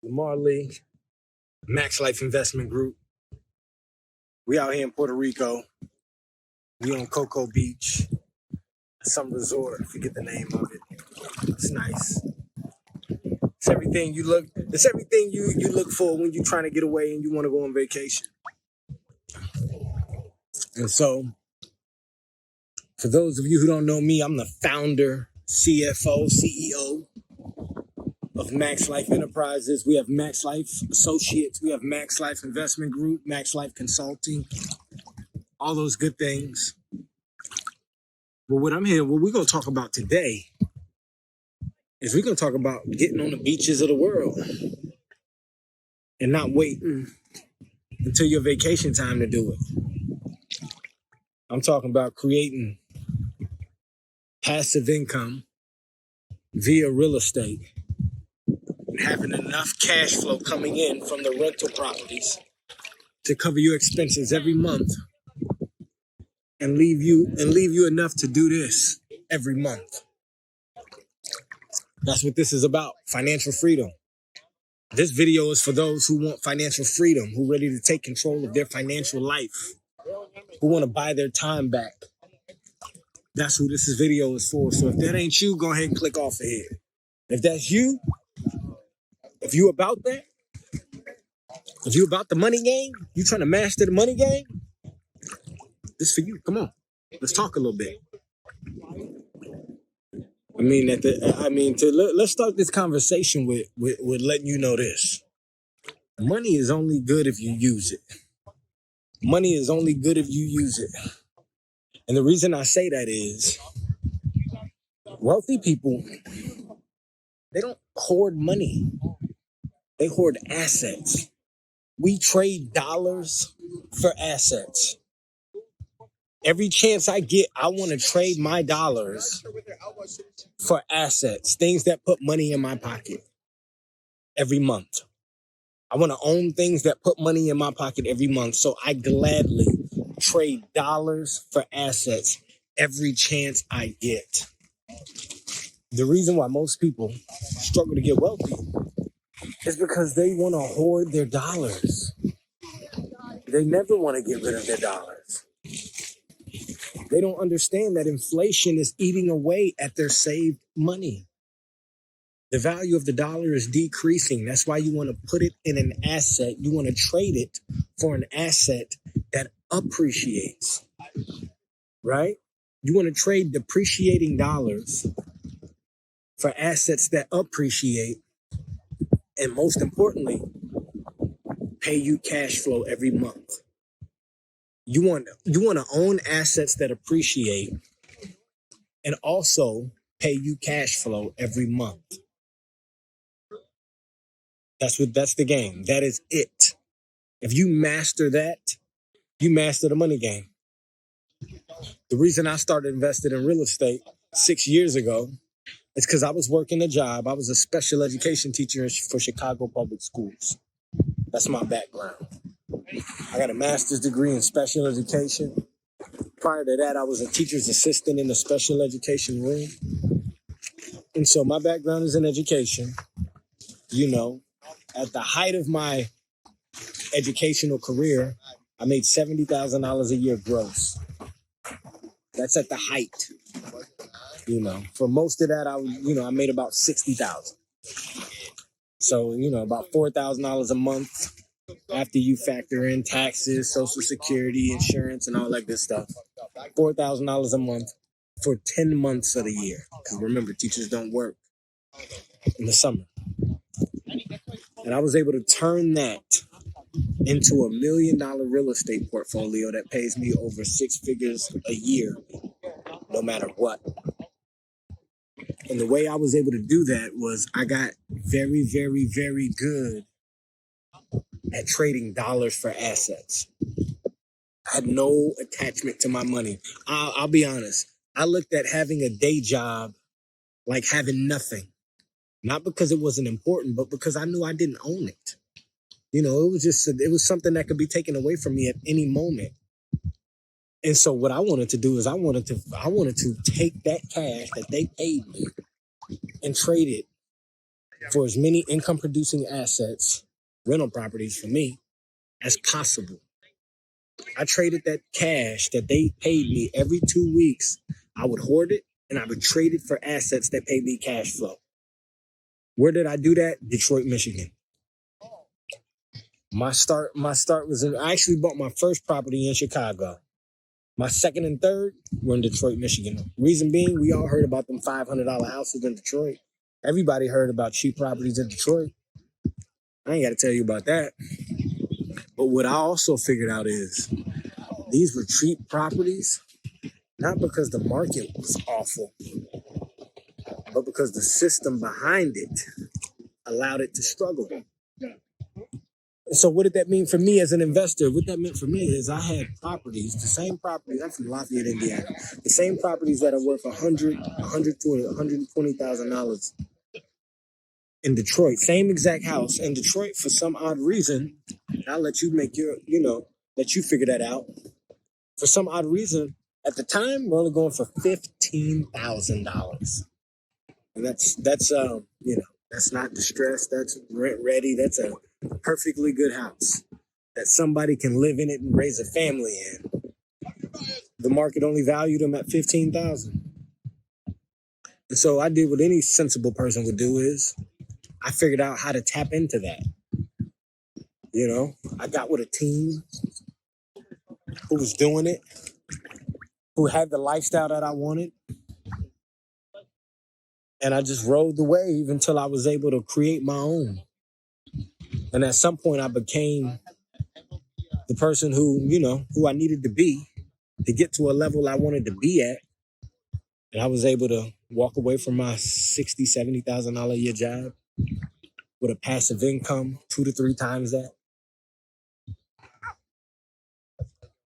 Lamar Lee, MAXLIFE Investment Group. We out here in Puerto Rico. We on Coco Beach, some resort. I forget the name of it. It's nice. It's everything you look for when you're trying to get away and you want to go on vacation. And so, for those of you who don't know me, I'm the founder, CFO, CEO of MAXLIFE Enterprises. We have MAXLIFE Associates. We have MAXLIFE Investment Group, MAXLIFE Consulting, all those good things. But what we're going to talk about today is we're going to talk about getting on the beaches of the world and not waiting until your vacation time to do it. I'm talking about creating passive income via real estate and having enough cash flow coming in from the rental properties to cover your expenses every month and leave you enough to do this every month. That's what this is about, financial freedom. This video is for those who want financial freedom, who are ready to take control of their financial life, who want to buy their time back. That's who this video is for. So if that ain't you, go ahead and click off of here. If that's you, if you about that, if you about the money game, you trying to master the money game, this for you. Come on, let's talk a little bit. Let's start this conversation with letting you know this. Money is only good if you use it. Money is only good if you use it. And the reason I say that is wealthy people, they don't hoard money. They hoard assets. We trade dollars for assets. Every chance I get, I want to trade my dollars for assets, things that put money in my pocket every month. I want to own things that put money in my pocket every month. So I gladly trade dollars for assets every chance I get. The reason why most people struggle to get wealthy is because they want to hoard their dollars. They never want to get rid of their dollars. They don't understand that inflation is eating away at their saved money. The value of the dollar is decreasing. That's why you want to put it in an asset. You want to trade it for an asset that appreciates, right? You want to trade depreciating dollars for assets that appreciate, and most importantly, pay you cash flow every month. You want to own assets that appreciate and also pay you cash flow every month. That's the game. That is it. If you master that, you master the money game. The reason I started investing in real estate 6 years ago is because I was working a job. I was a special education teacher for Chicago public schools. That's my background. I got a master's degree in special education. Prior to that, I was a teacher's assistant in the special education room. And so my background is in education. You know, at the height of my educational career, I made $70,000 a year gross. That's at the height. You know, for most of that, I made about $60,000. So, about $4,000 a month after you factor in taxes, Social Security, insurance, and all that good stuff. $4,000 a month for 10 months of the year. Because remember, teachers don't work in the summer. And I was able to turn that into $1 million real estate portfolio that pays me over 6 figures a year, no matter what. And the way I was able to do that was I got very, very, very good at trading dollars for assets. I had no attachment to my money. I'll be honest. I looked at having a day job like having nothing. Not because it wasn't important, but because I knew I didn't own it. It was something that could be taken away from me at any moment. And so what I wanted to do is I wanted to take that cash that they paid me and trade it for as many income producing assets, rental properties for me, as possible. I traded that cash that they paid me every 2 weeks. I would hoard it and I would trade it for assets that paid me cash flow. Where did I do that? Detroit, Michigan. My start was I actually bought my first property in Chicago. My second and third were in Detroit, Michigan. Reason being, we all heard about them $500 houses in Detroit. Everybody heard about cheap properties in Detroit. I ain't got to tell you about that. But what I also figured out is these were cheap properties, not because the market was awful, but because the system behind it allowed it to struggle. So what did that mean for me as an investor? What that meant for me is I had properties, the same properties. I'm from Lafayette, Indiana. The same properties that are worth $120,000 in Detroit. Same exact house in Detroit. For some odd reason, I'll let you make your, let you figure that out. For some odd reason, at the time, we're only going for $15,000, and that's not distressed. That's rent ready. That's a perfectly good house that somebody can live in it and raise a family in. The market only valued them at $15,000. And so I did what any sensible person would do is I figured out how to tap into that. I got with a team who was doing it, who had the lifestyle that I wanted. And I just rode the wave until I was able to create my own. And at some point I became the person who I needed to be to get to a level I wanted to be at. And I was able to walk away from my $60,000, $70,000 a year job with a passive income 2 to 3 times that.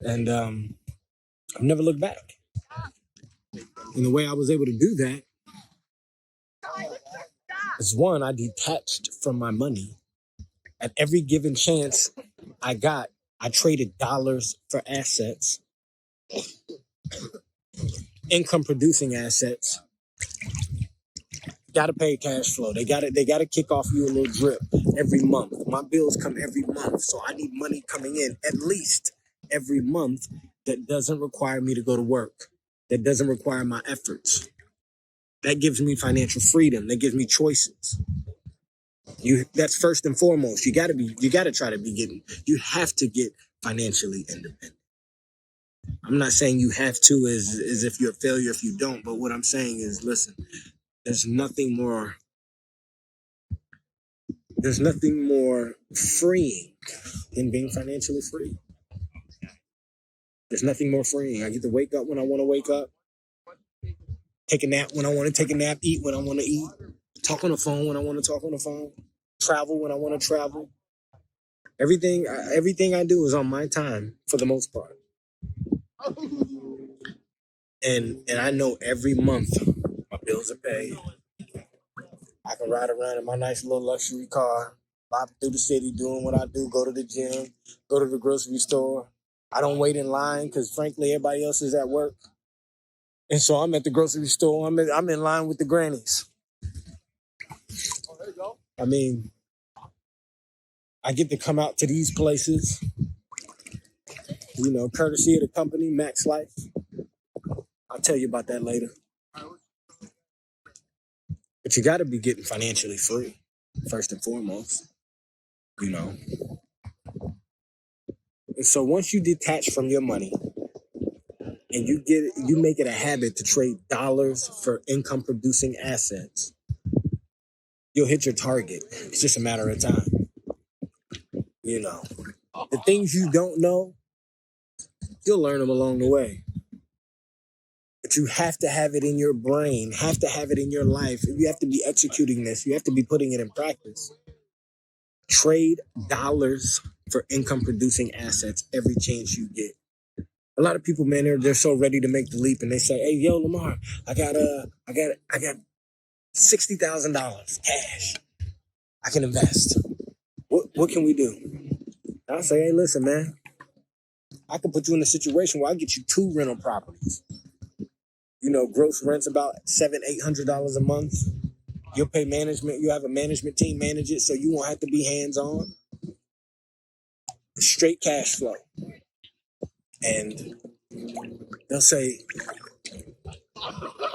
And I've never looked back. And the way I was able to do that is, one, I detached from my money. At every given chance I got, I traded dollars for assets, income producing assets. Got to pay cash flow. They got to kick off you a little drip every month. My bills come every month, so I need money coming in at least every month that doesn't require me to go to work, that doesn't require my efforts. That gives me financial freedom. That gives me choices. That's first and foremost. You got to try to be getting. You have to get financially independent. I'm not saying you have to as if you're a failure if you don't, but what I'm saying is, listen, there's nothing more freeing than being financially free. There's nothing more freeing. I get to wake up when I want to wake up, take a nap when I want to take a nap, eat when I want to eat, talk on the phone when I want to talk on the phone, travel when I want to travel. Everything I do is on my time for the most part. And I know every month my bills are paid. I can ride around in my nice little luxury car, bop through the city doing what I do, go to the gym, go to the grocery store. I don't wait in line because, frankly, everybody else is at work. And so I'm at the grocery store. I'm in line with the grannies. I mean, I get to come out to these places, courtesy of the company, MAXLIFE. I'll tell you about that later. But you got to be getting financially free, first and foremost, And so once you detach from your money and you make it a habit to trade dollars for income producing assets, you'll hit your target. It's just a matter of time. The things you don't know, you'll learn them along the way. But you have to have it in your brain, have to have it in your life. You have to be executing this. You have to be putting it in practice. Trade dollars for income producing assets every chance you get. A lot of people, man, they're so ready to make the leap and they say, "Hey, yo, Lamar, I got $60,000 cash. I can invest. What can we do?" I'll say, "Hey, listen, man, I can put you in a situation where I get you 2 rental properties. Gross rent's about $700-800 a month. You'll pay management. You have a management team manage it, so you won't have to be hands-on. Straight cash flow. And they'll say,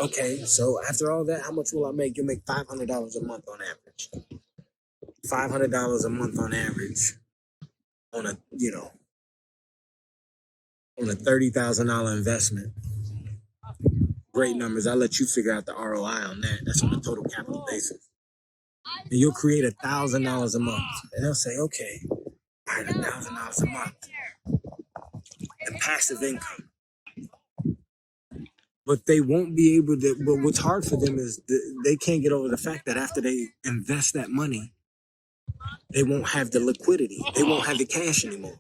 okay, so after all that, how much will I make? You'll make $500 a month on average. $500 a month on average on a, on a $30,000 investment. Great numbers. I'll let you figure out the ROI on that. That's on a total capital basis. And you'll create $1,000 a month. And they'll say, okay, all right, $1,000 a month. And passive income. But they won't be able to, but what's hard for them is they can't get over the fact that after they invest that money, they won't have the liquidity. They won't have the cash anymore.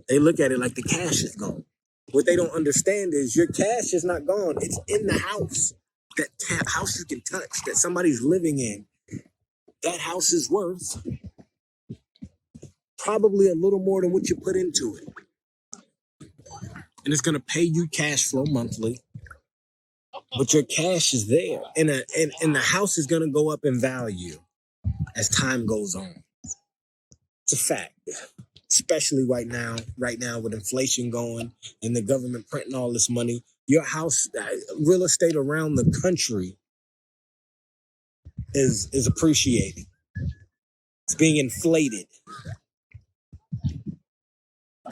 They look at it like the cash is gone. What they don't understand is your cash is not gone. It's in the house. That house you can touch, that somebody's living in. That house is worth probably a little more than what you put into it. And it's going to pay you cash flow monthly. But your cash is there. And the house is going to go up in value as time goes on. It's a fact. Especially right now with inflation going and the government printing all this money. Your house, real estate around the country is appreciating. It's being inflated.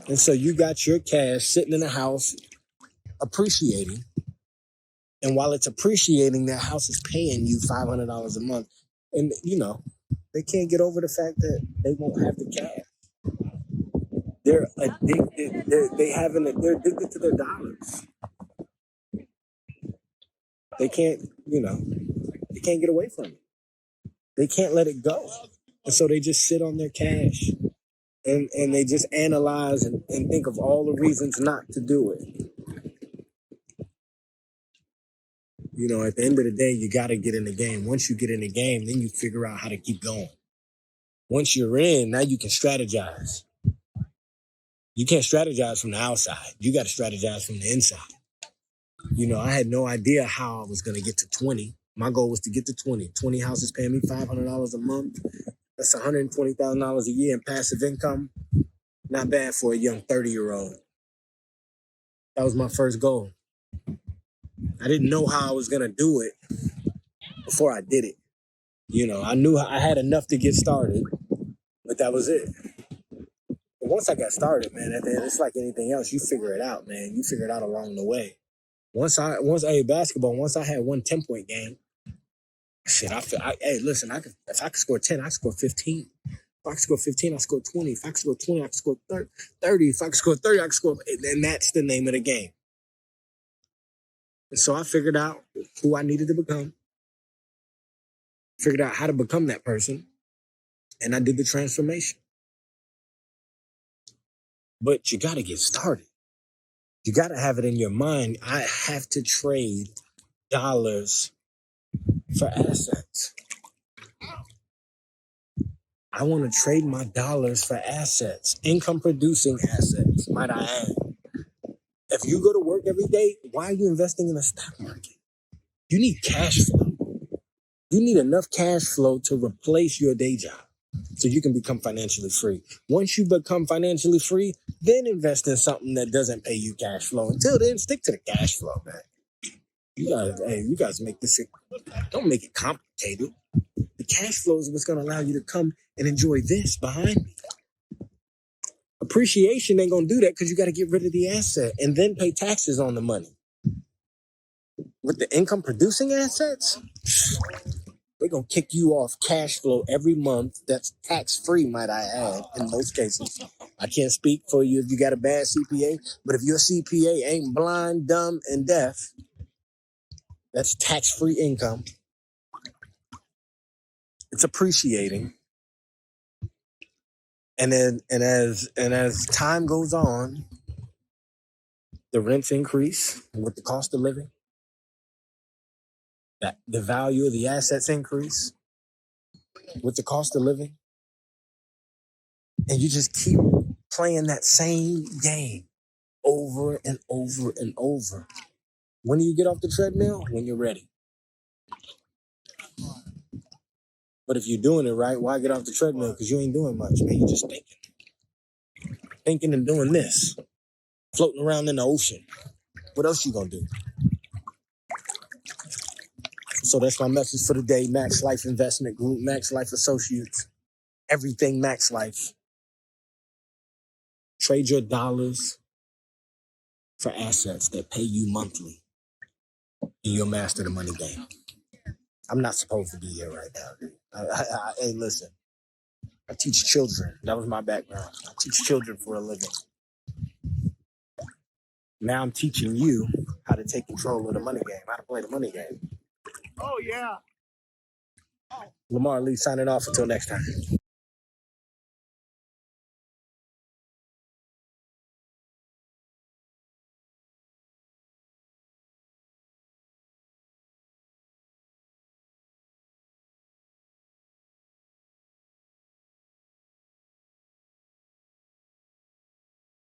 And so you got your cash sitting in a house appreciating. And while it's appreciating, that house is paying you $500 a month. And, they can't get over the fact that they won't have the cash. They're addicted. They're addicted to their dollars. They can't, they can't get away from it. They can't let it go. And so they just sit on their cash and they just analyze and think of all the reasons not to do it. At the end of the day, you got to get in the game. Once you get in the game, then you figure out how to keep going. Once you're in, now you can strategize. You can't strategize from the outside. You got to strategize from the inside. I had no idea how I was going to get to 20. My goal was to get to 20. 20 houses paying me $500 a month. That's $120,000 a year in passive income. Not bad for a young 30-year-old. That was my first goal. I didn't know how I was going to do it before I did it. I knew I had enough to get started, but that was it. But once I got started, man, it's like anything else. You figure it out, man. You figure it out along the way. Once I had one 10-point game, shit, listen, if I could score 10, I could score 15. If I could score 15, I could score 20. If I could score 20, I could score 30. If I could score 30, I could score, and that's the name of the game. And so I figured out who I needed to become, figured out how to become that person, and I did the transformation. But you got to get started. You got to have it in your mind. I have to trade dollars for assets. I want to trade my dollars for assets, income producing assets, might I add. If you go to work every day, why are you investing in the stock market? You need cash flow. You need enough cash flow to replace your day job so you can become financially free. Once you become financially free, then invest in something that doesn't pay you cash flow. Until then, stick to the cash flow, man. You guys make this, don't make it complicated. The cash flow is what's going to allow you to come and enjoy this behind me. Appreciation ain't going to do that because you got to get rid of the asset and then pay taxes on the money. With the income producing assets, they're going to kick you off cash flow every month. That's tax-free, might I add, in most cases. I can't speak for you if you got a bad CPA, but if your CPA ain't blind, dumb, and deaf, that's tax-free income. It's appreciating. And as time goes on, the rents increase with the cost of living. That the value of the assets increase with the cost of living. And you just keep playing that same game over and over and over. When do you get off the treadmill? When you're ready. But if you're doing it right, why get off the treadmill? Because you ain't doing much, man. You just thinking and doing this, floating around in the ocean. What else you gonna do? So that's my message for the day. Max Life Investment Group, Max Life Associates, everything Max Life. Trade your dollars for assets that pay you monthly, and you'll master the money game. I'm not supposed to be here right now. Hey, listen. I teach children. That was my background. I teach children for a living. Now I'm teaching you how to take control of the money game, how to play the money game. Oh, yeah. Lamar Lee signing off until next time.